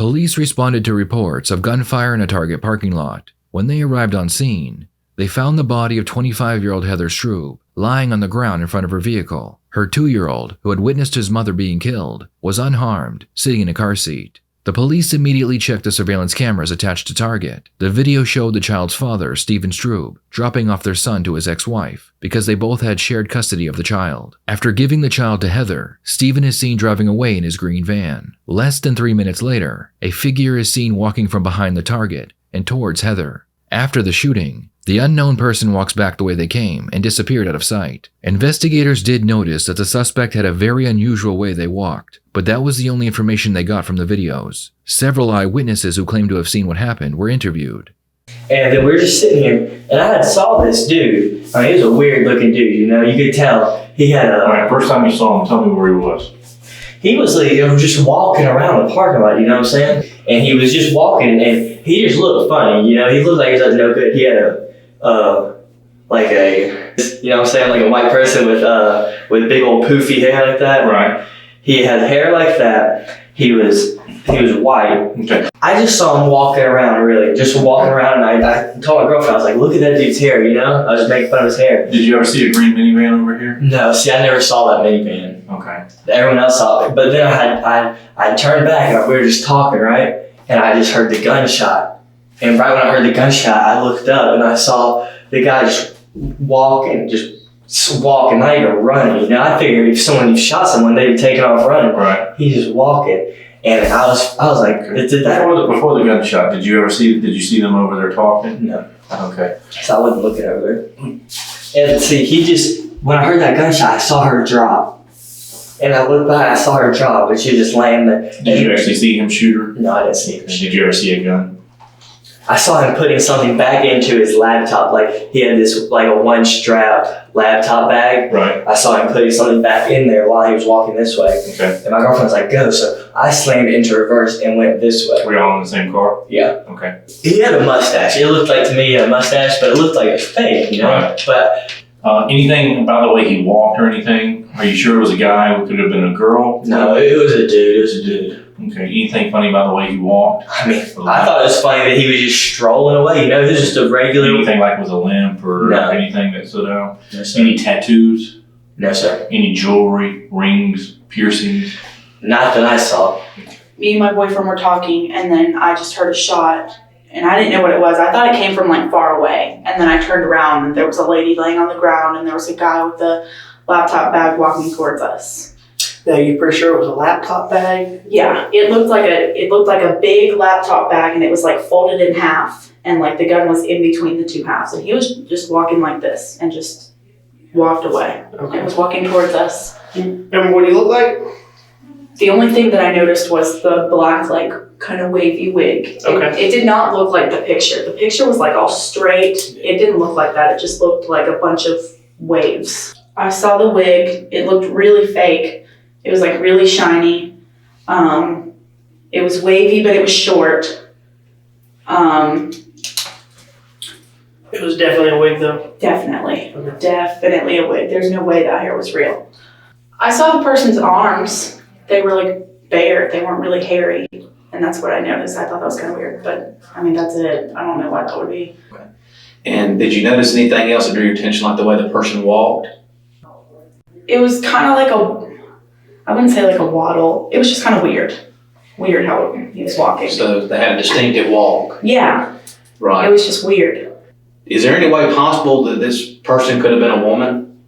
Police responded to reports of gunfire in a Target parking lot. When they arrived on scene, they found the body of 25-year-old Heather Strube lying on the ground in front of her vehicle. Her 2-year-old, who had witnessed his mother being killed, was unharmed, sitting in a car seat. The police immediately checked the surveillance cameras attached to Target. The video showed the child's father, Stephen Strube, dropping off their son to his ex-wife because they both had shared custody of the child. After giving the child to Heather, Stephen is seen driving away in his green van. Less than 3 minutes later, a figure is seen walking from behind the Target and towards Heather. After the shooting, the unknown person walks back the way they came and disappeared out of sight. Investigators did notice that the suspect had a very unusual way they walked, but that was the only information they got from the videos. Several eyewitnesses who claimed to have seen what happened were interviewed. And then we were just sitting here, and I had saw this dude. I mean, he was a weird looking dude, you know, you could tell. He had a... All right, first time you saw him, tell me where he was. He was like, just walking around the parking lot, you know what I'm saying? And he was just walking, and he just looked funny, you know? He looked like he was up to no good. He had you know what I'm saying, like a white person with big old poofy hair like that. Right. He had hair like that. He was white. Okay. I just saw him walking around, really, just walking around, and I told my girlfriend, I was like, look at that dude's hair, you know? I was just making fun of his hair. Did you ever see a green minivan over here? No, see, I never saw that minivan. Okay. Everyone else saw it. But then I turned back, and we were just talking, right? And I just heard the gunshot. And right when I heard the gunshot, I looked up, and I saw the guy just walking, not even running. You know, I figured if someone shot someone, they'd be taking off running. Right. He's just walking. And I was like, did that. Before the gunshot, did you see them over there talking? No. Okay. So I wasn't looking over there. And see, when I heard that gunshot, I saw her drop. And I looked back, I saw her drop, but she was just laying there. Did you actually see him shoot her? No, I didn't see him. Did you ever see a gun? I saw him putting something back into his laptop. Like, he had this, like, a one-strap laptop bag. Right. I saw him putting something back in there while he was walking this way. Okay. And my girlfriend was like, go. So I slammed into reverse and went this way. Were y'all in the same car? Yeah. Okay. He had a mustache. It looked like to me a mustache, but it looked like a fake, you know? Right. But anything about the way he walked or anything? Are you sure it was a guy? It could have been a girl? no, it was a dude. Okay. Anything funny about the way he walked? I mean, I thought it was funny that he was just strolling away, you know? He was just a regular... Anything like with a limp or No. anything that stood out? No, sir. Any tattoos? No, sir. Any jewelry, rings, piercings? Not that I saw. Me and my boyfriend were talking, and then I just heard a shot, and I didn't know what it was. I thought it came from like far away, and then I turned around, and there was a lady laying on the ground, and there was a guy with a laptop bag walking towards us. Now, you pretty sure it was a laptop bag? Yeah, it looked like a big laptop bag, and it was like folded in half, and like the gun was in between the two halves, and he was just walking like this, and just walked away. Okay. And was walking towards us. Remember what he looked like? The only thing that I noticed was the black, like, kind of wavy wig. Okay. It did not look like the picture. The picture was like all straight. It didn't look like that. It just looked like a bunch of waves. I saw the wig. It looked really fake. It was like really shiny. It was wavy, but it was short. It was definitely a wig, though. Definitely. Okay. Definitely a wig. There's no way that hair was real. I saw the person's arms. They were like bare. They weren't really hairy. And that's what I noticed. I thought that was kind of weird. But, I mean, that's it. I don't know why that would be. And did you notice anything else that drew your attention, like the way the person walked? It was kind of like I wouldn't say like a waddle. It was just kind of weird. Weird how he was walking. So they had a distinctive walk. Yeah. Right. It was just weird. Is there any way possible that this person could have been a woman?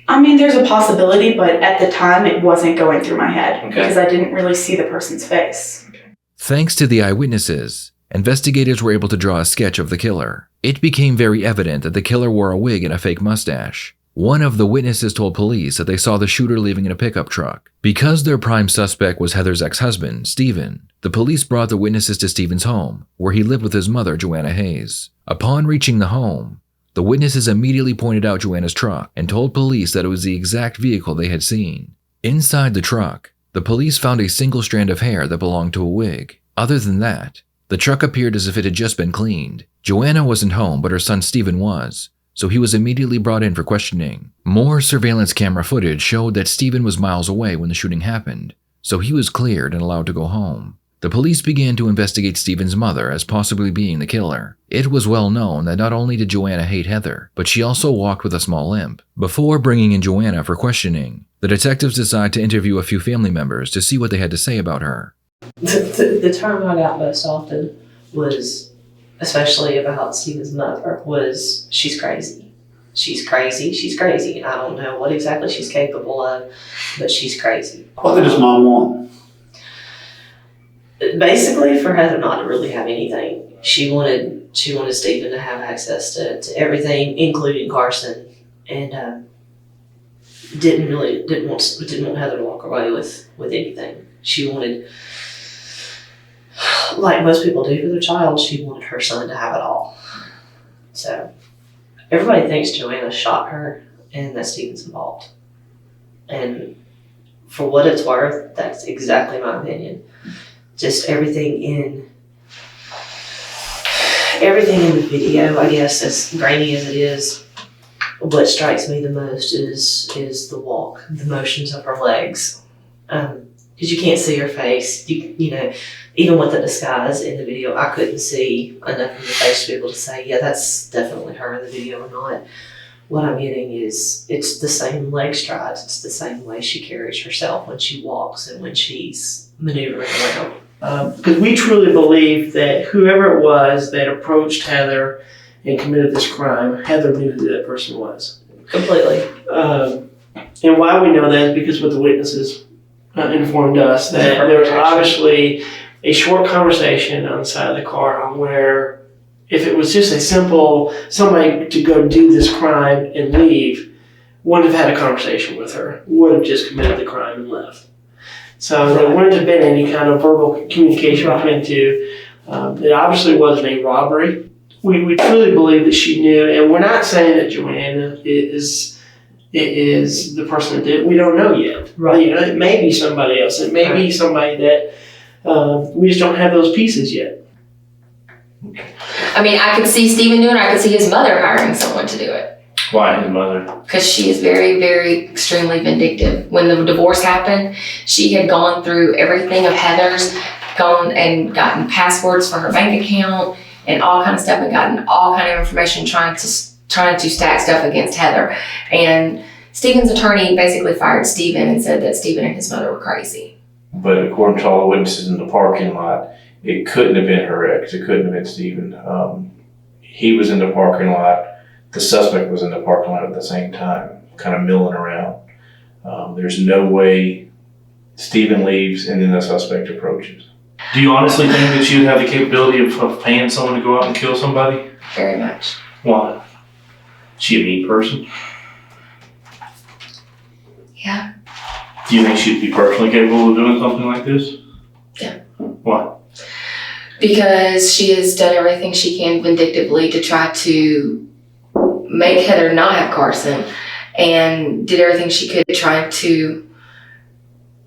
I mean, there's a possibility, but at the time it wasn't going through my head because I didn't really see the person's face. Thanks to the eyewitnesses, investigators were able to draw a sketch of the killer. It became very evident that the killer wore a wig and a fake mustache. One of the witnesses told police that they saw the shooter leaving in a pickup truck. Because their prime suspect was Heather's ex-husband, Stephen, the police brought the witnesses to Stephen's home, where he lived with his mother, Joanna Hayes. Upon reaching the home, the witnesses immediately pointed out Joanna's truck and told police that it was the exact vehicle they had seen. Inside the truck, the police found a single strand of hair that belonged to a wig. Other than that, the truck appeared as if it had just been cleaned. Joanna wasn't home, but her son Stephen was, so he was immediately brought in for questioning. More surveillance camera footage showed that Stephen was miles away when the shooting happened, so he was cleared and allowed to go home. The police began to investigate Stephen's mother as possibly being the killer. It was well known that not only did Joanna hate Heather, but she also walked with a small limp. Before bringing in Joanna for questioning, the detectives decided to interview a few family members to see what they had to say about her. The term I got most often was, especially about Stephen's mother, was she's crazy. She's crazy, she's crazy. I don't know what exactly she's capable of, but she's crazy. What did his mom want? Basically, for Heather not to really have anything. She wanted Stephen to have access to everything, including Carson, and didn't want Heather to walk away with anything. She wanted, like most people do for their child, she wanted her son to have it all. So everybody thinks Joanna shot her and that Stephen's involved. And for what it's worth, that's exactly my opinion. Just everything in the video, I guess, as grainy as it is, what strikes me the most is the walk, the motions of her legs. Because you can't see her face. You know, even with the disguise in the video, I couldn't see enough of the face to be able to say, yeah, that's definitely her in the video or not. What I'm getting is it's the same leg strides. It's the same way she carries herself when she walks and when she's maneuvering around. Because we truly believe that whoever it was that approached Heather and committed this crime, Heather knew who that person was. Completely. And why we know that is because what the witnesses informed us, that there was obviously a short conversation on the side of the car where if it was just a simple, somebody to go do this crime and leave, wouldn't have had a conversation with her, would have just committed the crime and left. So there wouldn't have been any kind of verbal communication between the two. It obviously wasn't a robbery. We truly believe that she knew, and we're not saying that Joanna is the person that did it. We don't know yet. Right. You know, it may be somebody else. It may be somebody that we just don't have those pieces yet. I mean, I could see Stephen doing it. I could see his mother hiring someone to do it. Why his mother? Because she is very, very extremely vindictive. When the divorce happened, she had gone through everything of Heather's, gone and gotten passwords for her bank account and all kind of stuff, and gotten all kind of information trying to stack stuff against Heather. And Stephen's attorney basically fired Stephen and said that Stephen and his mother were crazy. But according to all the witnesses in the parking lot, it couldn't have been her ex. It couldn't have been Stephen. He was in the parking lot. The suspect was in the parking lot at the same time, kind of milling around. There's no way Stephen leaves and then the suspect approaches. Do you honestly think that she would have the capability of paying someone to go out and kill somebody? Very much. Why? Is she a mean person? Yeah. Do you think she'd be personally capable of doing something like this? Yeah. Why? Because she has done everything she can vindictively to try to make Heather not have Carson, and did everything she could trying to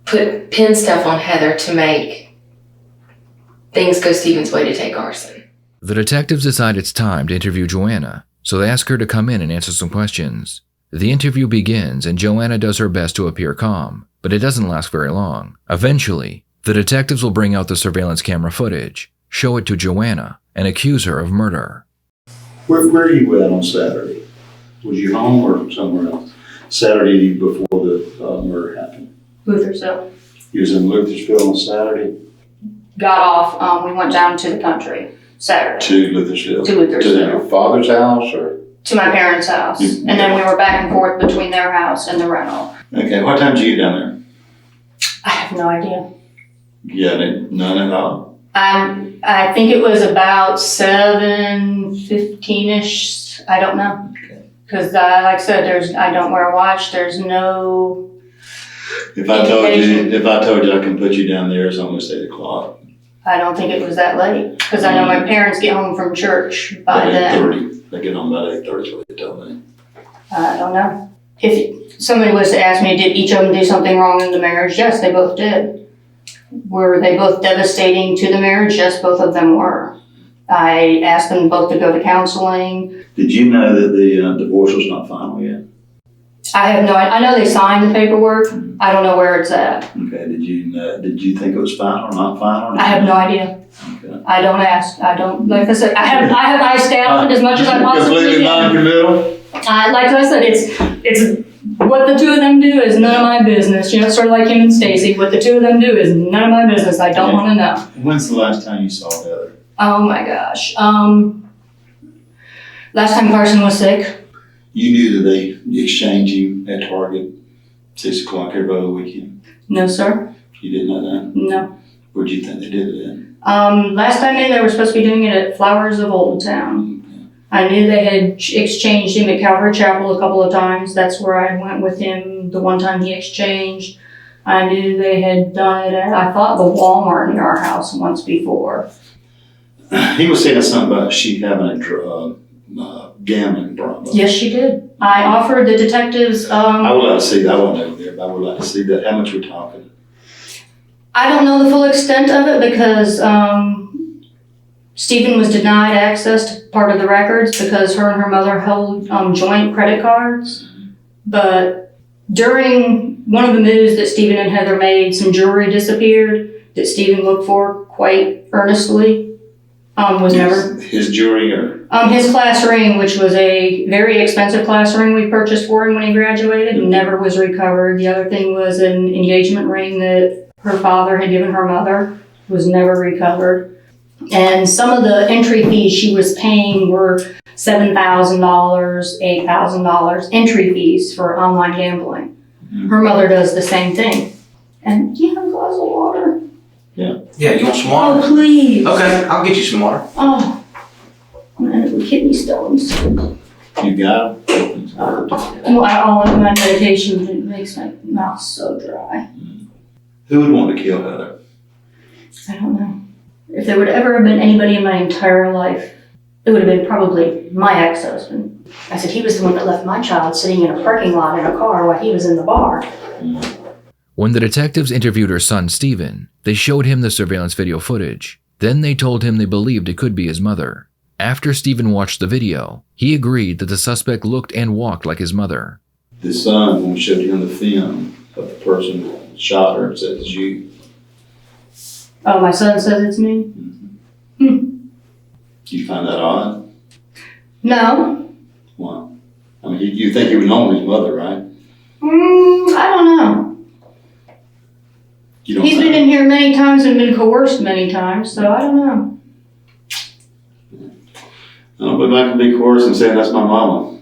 pin stuff on Heather to make things go Stephen's way to take Carson. The detectives decide it's time to interview Joanna, so they ask her to come in and answer some questions. The interview begins and Joanna does her best to appear calm, but it doesn't last very long. Eventually, the detectives will bring out the surveillance camera footage, show it to Joanna, and accuse her of murder. Where were you at on Saturday? Was you home or somewhere else? Saturday before the murder happened. Luthersville. You was in Luthersville on Saturday? Got off, we went down to the country Saturday. To Luthersville? To Luthersville. To your father's house or? To my parents' house. And then we were back and forth between their house and the rental. Okay, what time did you get down there? I have no idea. Yeah, none at all? I think it was about 7:15-ish. I don't know. Because like I said, I don't wear a watch. There's no. If I told you I can put you down there, it's almost 8 o'clock. I don't think it was that late. Because I know my parents get home from church by then. 8:30. They get home about 8:30 is what they told me. I don't know. If somebody was to ask me, did each of them do something wrong in the marriage? Yes, they both did. Were they both devastating to the marriage? Yes, both of them were. I asked them both to go to counseling. Did you know that the divorce was not final yet? I have no, I know they signed the paperwork. I don't know where it's at. Okay, did you think it was final or not final? I have no idea. Okay. I don't ask. I don't, like I said, I stay out of it as much as I possibly Completely can. non-committal? Like I said, it's what the two of them do is none of my business. You know, sort of like him and Stacy. What the two of them do is none of my business. I don't want to know. When's the last time you saw Heather? Oh my gosh. Last time Carson was sick. You knew that they exchanged you at Target 6 o'clock every other weekend? No, sir. You didn't know that? No. Where do you think they did it in? Last I knew, they were supposed to be doing it at Flowers of Old Town. Okay. I knew they had exchanged him at Calvary Chapel a couple of times. That's where I went with him the one time he exchanged. I knew they had done it at, I thought, the Walmart near our house once before. He was saying something about she having a gambling problem. Yes, she did. I offered the detectives, I would like to see that. I wasn't over there, but I would like to see that. How much we're talking? I don't know the full extent of it because Stephen was denied access to part of the records because her and her mother held joint credit cards. But during one of the moves that Stephen and Heather made, some jewelry disappeared that Stephen looked for quite earnestly. Was never His jewelry or? his class ring, which was a very expensive class ring we purchased for him when he graduated, never was recovered. The other thing was an engagement ring that her father had given her mother, was never recovered. And some of the entry fees she was paying were $7,000, $8,000 entry fees for online gambling. Mm-hmm. Her mother does the same thing. And do you have a glass of water? Yeah, you want some water? Oh, please. Okay, I'll get you some water. Oh, I'm gonna have kidney stones. You got it? Well, all of my medication it makes my mouth so dry. Who would want to kill Heather? I don't know. If there would ever have been anybody in my entire life, it would have been probably my ex-husband. I said he was the one that left my child sitting in a parking lot in a car while he was in the bar. When the detectives interviewed her son, Stephen, they showed him the surveillance video footage. Then they told him they believed it could be his mother. After Stephen watched the video, he agreed that the suspect looked and walked like his mother. The son, when we showed him the film of the person that shot her, it said it's you. Oh, my son says it's me? Do you find that odd? No. Why? I mean, you think he would know his mother, right? I don't know. You don't He's know. been in here many times and been coerced many times, so I don't know. I don't believe I can be coerced and saying that's my mama.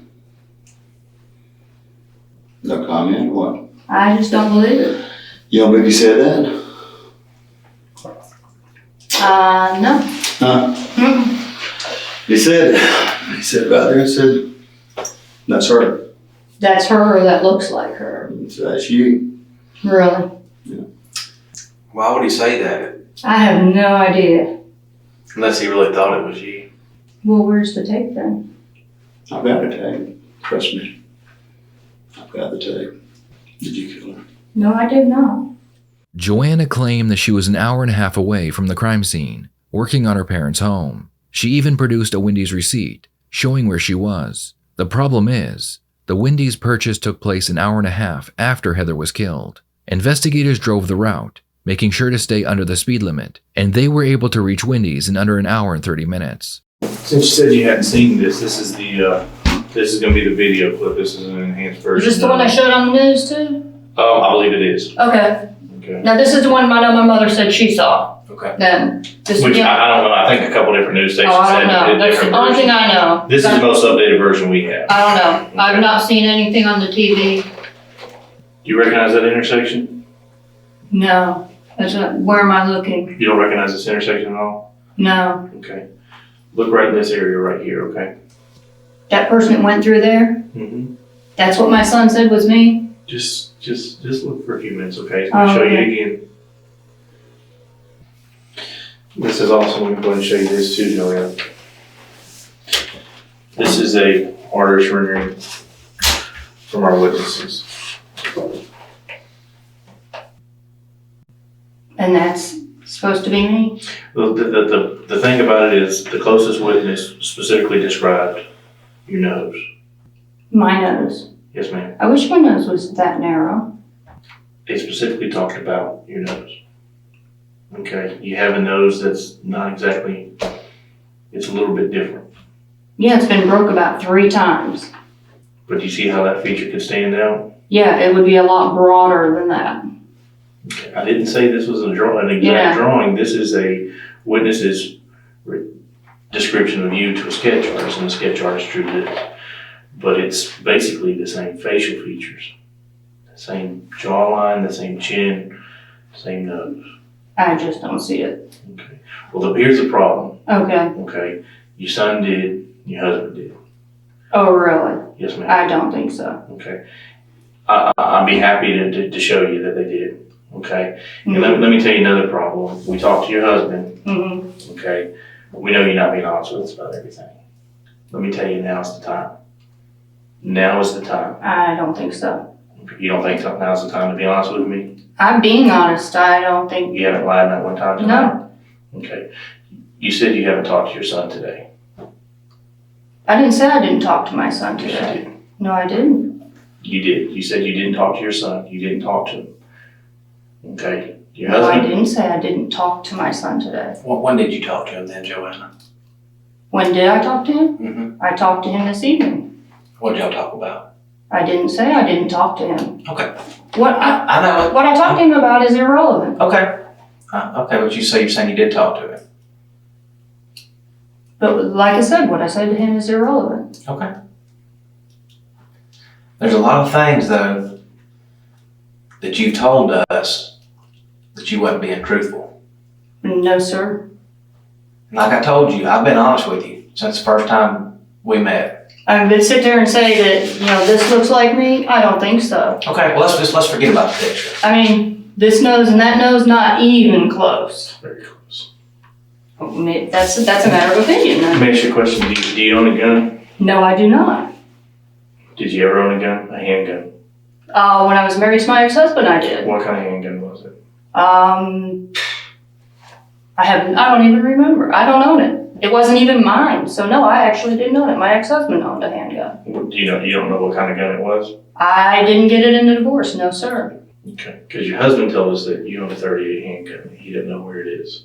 No comment, what? I just don't believe it. You don't believe he said that? No. Huh? He said right there, he said, that's her. That's her or that looks like her. So that's you. Really? Why would he say that? I have no idea. Unless he really thought it was you. Well, where's the tape then? I've got the tape. Trust me. I've got the tape. Did you kill her? No, I did not. Joanna claimed that she was an hour and a half away from the crime scene, working on her parents' home. She even produced a Wendy's receipt, showing where she was. The problem is, the Wendy's purchase took place an hour and a half after Heather was killed. Investigators drove the route, making sure to stay under the speed limit, and they were able to reach Wendy's in under an hour and 30 minutes. Since you said you hadn't seen this, this is going to be the video clip. This is an enhanced version. Is this the one I showed on the news too? I believe it is. Okay. Okay. Now this is the one I know my mother said she saw. Okay. Then this Which yeah. I don't know. I think a couple different news stations Oh, I said don't know. a That's the different only thing version. I know. This is the most updated version we have. I don't know. I've not seen anything on the TV. Do you recognize that intersection? No. That's not, where am I looking? You don't recognize this intersection at all? No. Okay. Look right in this area right here, okay? That person that went through there? Mm-hmm. That's what my son said was me? Just look for a few minutes, okay? Oh, I'll show you okay. again. This is also, I'm going to show you this too, Joanna. This is a artist rendering from our witnesses. And that's supposed to be me? The thing about it is the closest witness specifically described your nose. My nose. Yes, ma'am. I wish my nose was that narrow. It specifically talked about your nose. Okay, you have a nose that's not exactly, it's a little bit different. Yeah, it's been broke about 3 times. But you see how that feature could stand out? Yeah, it would be a lot broader than that. Okay. I didn't say this was an exact Yeah. drawing. This is a witness's description of you to a sketch artist, and the sketch artist drew this. But it's basically the same facial features. The same jawline, the same chin, same nose. I just don't see it. Okay. Well, here's the problem. Okay. Okay. Your son did, your husband did. Oh, really? Yes, ma'am. I don't think so. Okay. I'd be happy to show you that they did. Okay. And Mm-hmm. let me tell you another problem. We talked to your husband. Mm-hmm. Okay. We know you're not being honest with us about everything. Let me tell you, now's the time. Now is the time. I don't think so. You don't think now's the time to be honest with me? I'm being honest. I don't think. You haven't lied not one time tonight? No. Okay. You said you haven't talked to your son today. I didn't say I didn't talk to my son Yes, today. you did. No, I didn't. You did. You said you didn't talk to your son. You didn't talk to him. Okay. Your No, I husband. didn't say I didn't talk to my son today. When did you talk to him then, Joanna? When did I talk to him? Mm-hmm. I talked to him this evening. What did y'all talk about? I didn't say I didn't talk to him. Okay. What I know. what I talked to him about is irrelevant. Okay. Okay, but you're saying you did talk to him. But like I said, what I said to him is irrelevant. Okay. There's a lot of things, though, that you've told us that you wasn't being truthful. No, sir. Like I told you, I've been honest with you since the first time we met. I'm gonna sit there and say that, this looks like me. I don't think so. Okay, well, let's forget about the picture. I mean, this nose and that nose, not even close. Very close. That's a matter of opinion. Let me ask you a question. Do you own a gun? No, I do not. Did you ever own a gun? A handgun? When I was married to my ex-husband, I did. What kind of handgun was it? I don't even remember. I don't own it. It wasn't even mine. So no, I actually didn't own it. My ex-husband owned a handgun. You don't know what kind of gun it was? I didn't get it in the divorce. No, sir. Okay. Because your husband told us that you own a .38 handgun. He didn't know where it is.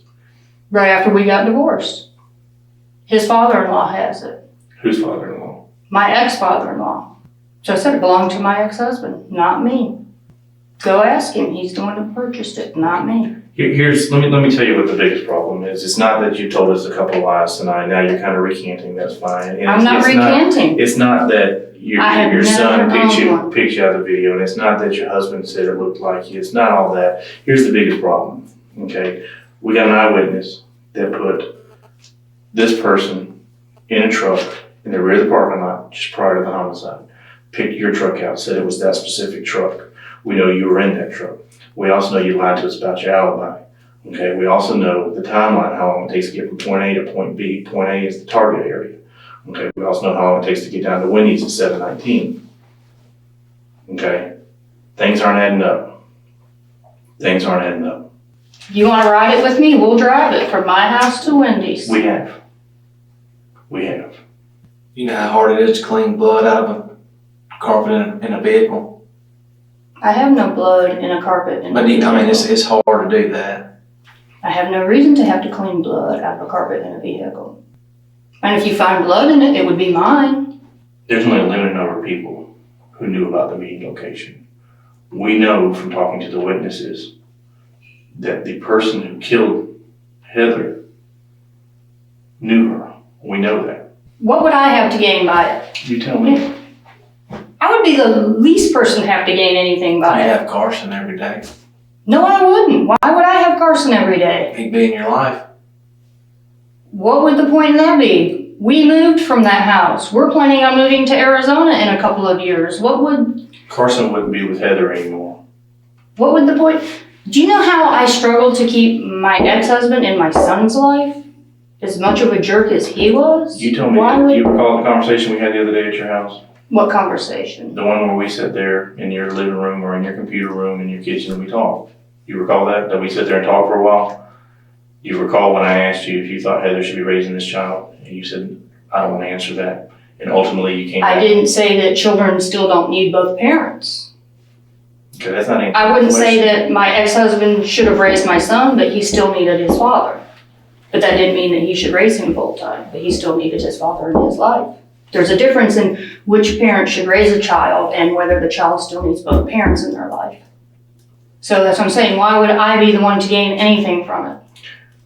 Right after we got divorced. His father-in-law has it. Whose father-in-law? My ex-father-in-law. So I said it belonged to my ex-husband, not me. Go ask him. He's the one who purchased it, not me. Let me tell you what the biggest problem is. It's not that you told us a couple of lies tonight. Now you're kind of recanting. That's fine. And I'm not recanting. It's not that I have your son never owned one. picked you out of the video, and it's not that your husband said it looked like you. It's not all that. Here's the biggest problem. Okay, we got an eyewitness that put this person in a truck in the rear of the parking lot just prior to the homicide. Picked your truck out, said it was that specific truck. We know you were in that truck. We also know you lied to us about your alibi. Okay, we also know the timeline, how long it takes to get from point A to point B. Point A is the target area. Okay, we also know how long it takes to get down to Wendy's at 719. Okay, things aren't adding up. Things aren't adding up. You want to ride it with me? We'll drive it from my house to Wendy's. We have. You know how hard it is to clean blood out of a carpet in a vehicle? I have no blood in a carpet. It's hard to do that. I have no reason to have to clean blood out of a carpet in a vehicle. And if you find blood in it, it would be mine. There's only a limited number of people who knew about the meeting location. We know from talking to the witnesses that the person who killed Heather knew her. We know that. What would I have to gain by it? You tell me. I would be the least person to have to gain anything by You it. have Carson every day. No, I wouldn't. Why would I have Carson every day? He'd be in your life. What would the point in that be? We moved from that house. We're planning on moving to Arizona in a couple of years. Carson wouldn't be with Heather anymore. What would the point? Do you know how I struggled to keep my ex-husband in my son's life? As much of a jerk as he was? You told me, do you recall the conversation we had the other day at your house? What conversation? The one where we sat there in your living room or in your computer room in your kitchen and we talked. You recall that? That we sat there and talked for a while? You recall when I asked you if you thought Heather should be raising this child? And you said, I don't want to answer that. And ultimately, you can't. I didn't say that children still don't need both parents. Okay, that's not answering I wouldn't the say question. that my ex-husband should have raised my son, but he still needed his father. But that didn't mean that he should raise him full time, but he still needed his father in his life. There's a difference in which parent should raise a child and whether the child still needs both parents in their life. So that's what I'm saying. Why would I be the one to gain anything from it?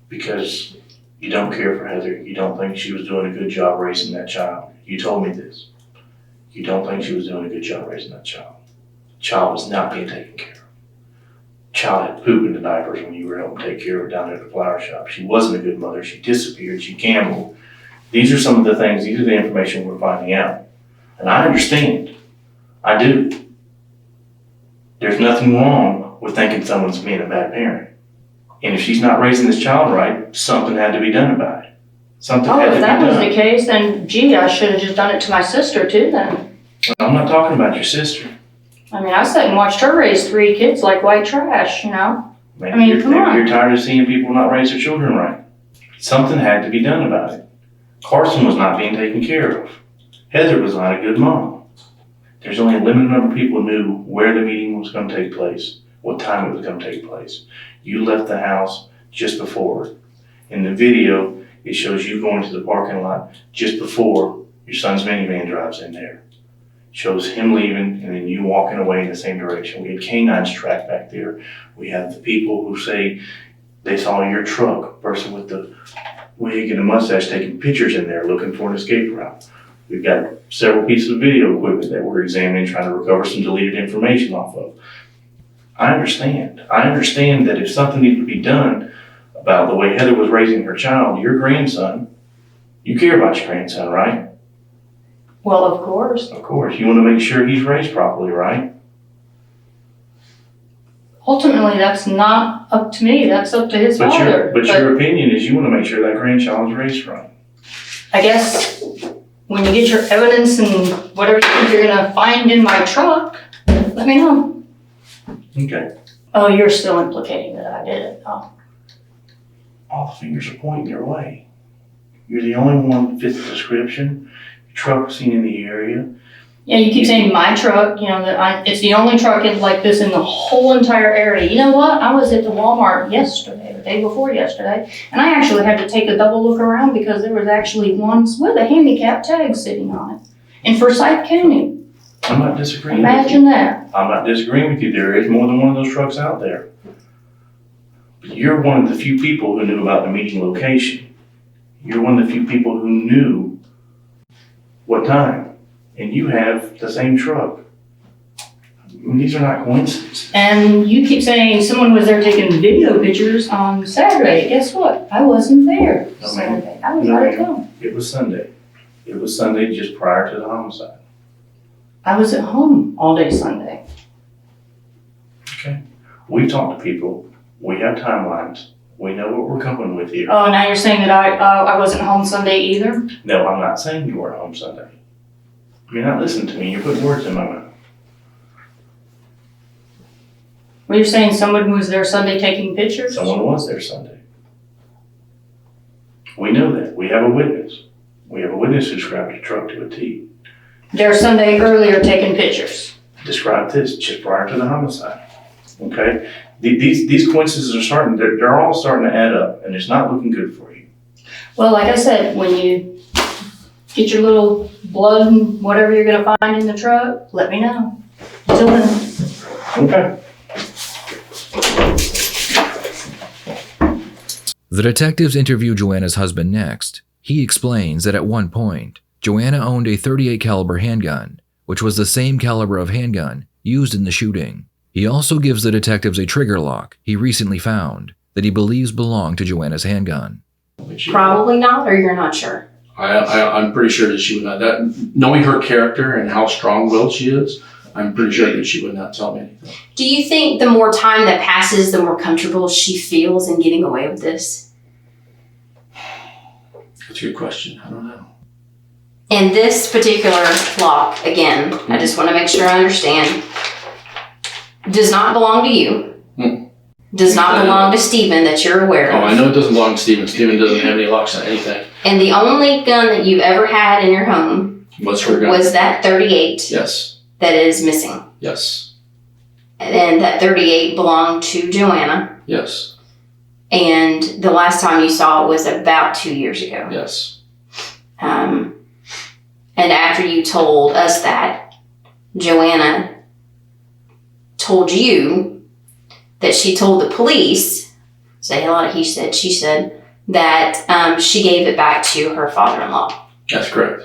Because you don't care for Heather. You don't think she was doing a good job raising that child. You told me this. You don't think she was doing a good job raising that child. The child was not being taken care of. Child had poop in the diapers when you were helping take care of her down at the flower shop. She wasn't a good mother. She disappeared. She gambled. These are some of the things, these are the information we're finding out. And I understand. I do. There's nothing wrong with thinking someone's being a bad parent. And if she's not raising this child right, something had to be done about it. Something had to If be that done. was the case, then gee, I should have just done it to my sister too then. I'm not talking about your sister. I mean, I sat and watched her raise 3 kids like white trash, you know? Maybe come on. you're tired of seeing people not raise their children right. Something had to be done about it. Carson was not being taken care of. Heather was not a good mom. There's only a limited number of people who knew where the meeting was going to take place, what time it was going to take place. You left the house just before. In the video, it shows you going to the parking lot just before your son's minivan drives in there. Shows him leaving and then you walking away in the same direction. We had canines tracked back there. We have the people who say they saw your truck, person with the wig and a mustache taking pictures in there looking for an escape route. We've got several pieces of video equipment that we're examining, trying to recover some deleted information off of. I understand. I understand that if something needed to be done about the way Heather was raising her child, your grandson, you care about your grandson, right? Well, of course. Of course. You want to make sure he's raised properly, right? Ultimately, that's not up to me. That's up to his father. But your opinion is you want to make sure that grandchild is raised right. I guess when you get your evidence and whatever you think you're gonna find in my truck, let me know. Okay. Oh, you're still implicating that I did it. Oh. All the fingers are pointing your way. You're the only one that fits the description. Your truck was seen in the area. Yeah, you keep saying my truck, you know, it's the only truck like this in the whole entire area. You know what? I was at the Walmart yesterday, the day before yesterday, and I actually had to take a double look around because there was actually one with a handicap tag sitting on it in Forsyth County. I'm not disagreeing Imagine with you. that. I'm not disagreeing with you. There is more than one of those trucks out there. But you're one of the few people who knew about the meeting location. You're one of the few people who knew what time. And you have the same truck. I mean, these are not coincidences. And you keep saying someone was there taking video pictures on Saturday. Guess what? I wasn't there No, Saturday. I was No, out of ma'am. town. It was Sunday. It was Sunday just prior to the homicide. I was at home all day Sunday. Okay. We've talked to people. We have timelines. We know what we're coming with here. Oh, now you're saying that I wasn't home Sunday either? No, I'm not saying you weren't home Sunday. You're not listening to me. You're putting words in my mouth. Well, you're saying someone was there Sunday taking pictures? Someone was there Sunday. We know that. We have a witness. We have a witness who described your truck to a T. There Sunday earlier taking pictures. Described this just prior to the homicide. Okay? These coincidences are starting, they're all starting to add up, and it's not looking good for you. Well, like I said, when you get your little blood and whatever you're gonna find in the truck, let me know. Until then. Okay. The detectives interview Joanna's husband next. He explains that at one point, Joanna owned a .38 caliber handgun, which was the same caliber of handgun used in the shooting. He also gives the detectives a trigger lock he recently found that he believes belonged to Joanna's handgun. Probably not, or you're not sure? I'm pretty sure that she would not. That, knowing her character and how strong-willed she is, I'm pretty sure that she would not tell me anything. Do you think the more time that passes, the more comfortable she feels in getting away with this? That's a good question. I don't know. And this particular lock, again, I just want to make sure I understand, does not belong to you. Does not belong to Stephen that you're aware of. Oh, I know it doesn't belong to Stephen. Stephen doesn't have any locks on anything. And the only gun that you've ever had in your home Was her gun? Was that 38 Yes. that is missing? Yes. And that 38 belonged to Joanna. Yes. And the last time you saw it was about 2 years ago. Yes. And after you told us that, Joanna told you that she told the police, say a lot of he said, she said, that she gave it back to her father-in-law. That's correct.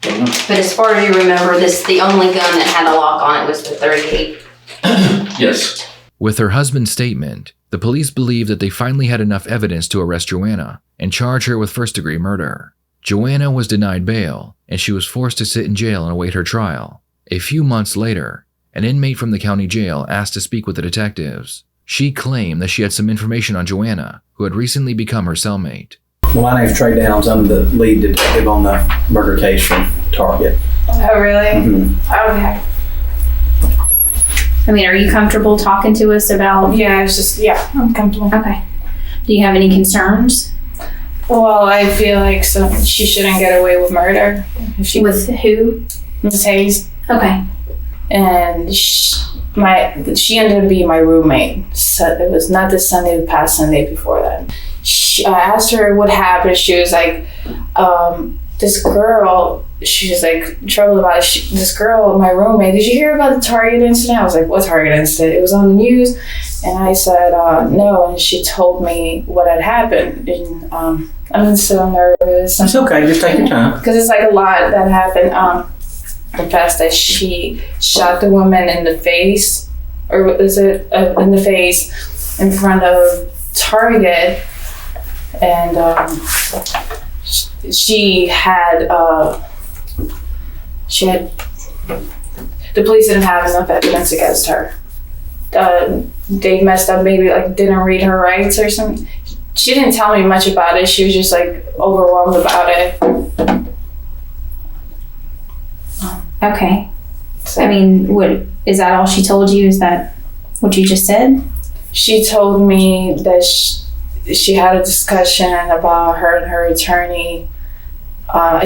But as far as you remember, the only gun that had a lock on it was the 38. Yes. With her husband's statement, the police believed that they finally had enough evidence to arrest Joanna and charge her with first-degree murder. Joanna was denied bail, and she was forced to sit in jail and await her trial. A few months later, an inmate from the county jail asked to speak with the detectives. She claimed that she had some information on Joanna, who had recently become her cellmate. Well, my name's Trey Downs. I'm the lead detective on the murder case from Target. Oh, really? Mm-hmm. Okay. I mean, are you comfortable talking to us about? Yeah, I'm comfortable. Okay. Do you have any concerns? Well, I feel like she shouldn't get away with murder. With who? Miss Hayes. Okay. And she ended up being my roommate. So it was not this Sunday, the past Sunday before that. I asked her what happened. She was like, this girl, she was like troubled about it. This girl, my roommate, did you hear about the Target incident? I was like, what Target incident? It was on the news. And I said, no. And she told me what had happened. And I'm so nervous. It's okay, just take your time. Because it's like a lot that happened. The fact that she shot the woman in the face, or was it in the face in front of Target. And she had the police didn't have enough evidence against her. They messed up, maybe like didn't read her rights or something. She didn't tell me much about it. She was just like overwhelmed about it. Okay. I mean, is that all she told you? Is that what you just said? She told me that she had a discussion about her and her attorney.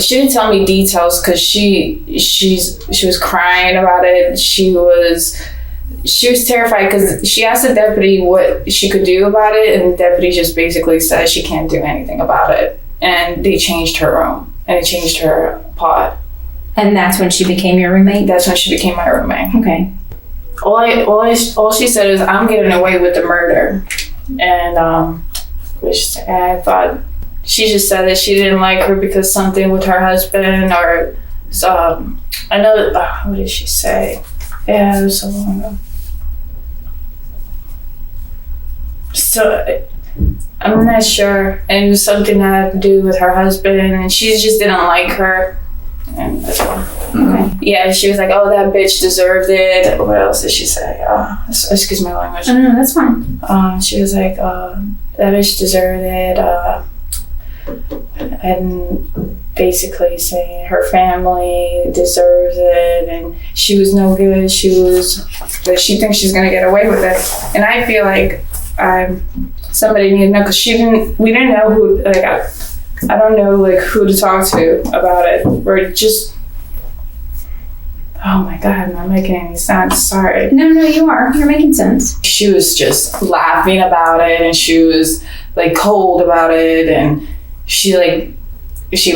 She didn't tell me details because she was crying about it. She was terrified because she asked the deputy what she could do about it, and the deputy just basically said she can't do anything about it. And they changed her room and they changed her pod. And that's when she became your roommate? That's when she became my roommate. Okay. All she said is, I'm getting away with the murder. And which I thought, she just said that she didn't like her because something with her husband, or I know that, what did she say? Yeah, it was so long ago. So I'm not sure. And it was something that had to do with her husband, and she just didn't like her. And that's why. Okay. Yeah, she was like, oh, that bitch deserved it. What else did she say? Excuse my language. No, that's fine. She was like, that bitch deserved it. And basically saying her family deserves it, and she was no good. She thinks she's gonna get away with it. And I feel like somebody needed to know, because we didn't know who, like, I don't know like who to talk to about it. We're just, oh my God, I'm not making any sense. Sorry. No, you are. You're making sense. She was just laughing about it, and she was like cold about it, and she was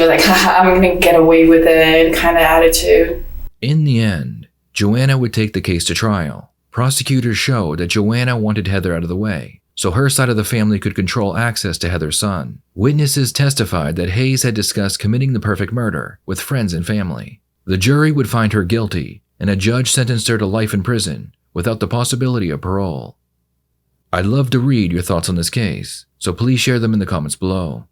like, haha, I'm gonna get away with it kind of attitude. In the end, Joanna would take the case to trial. Prosecutors showed that Joanna wanted Heather out of the way, so her side of the family could control access to Heather's son. Witnesses testified that Hayes had discussed committing the perfect murder with friends and family. The jury would find her guilty, and a judge sentenced her to life in prison without the possibility of parole. I'd love to read your thoughts on this case, so please share them in the comments below.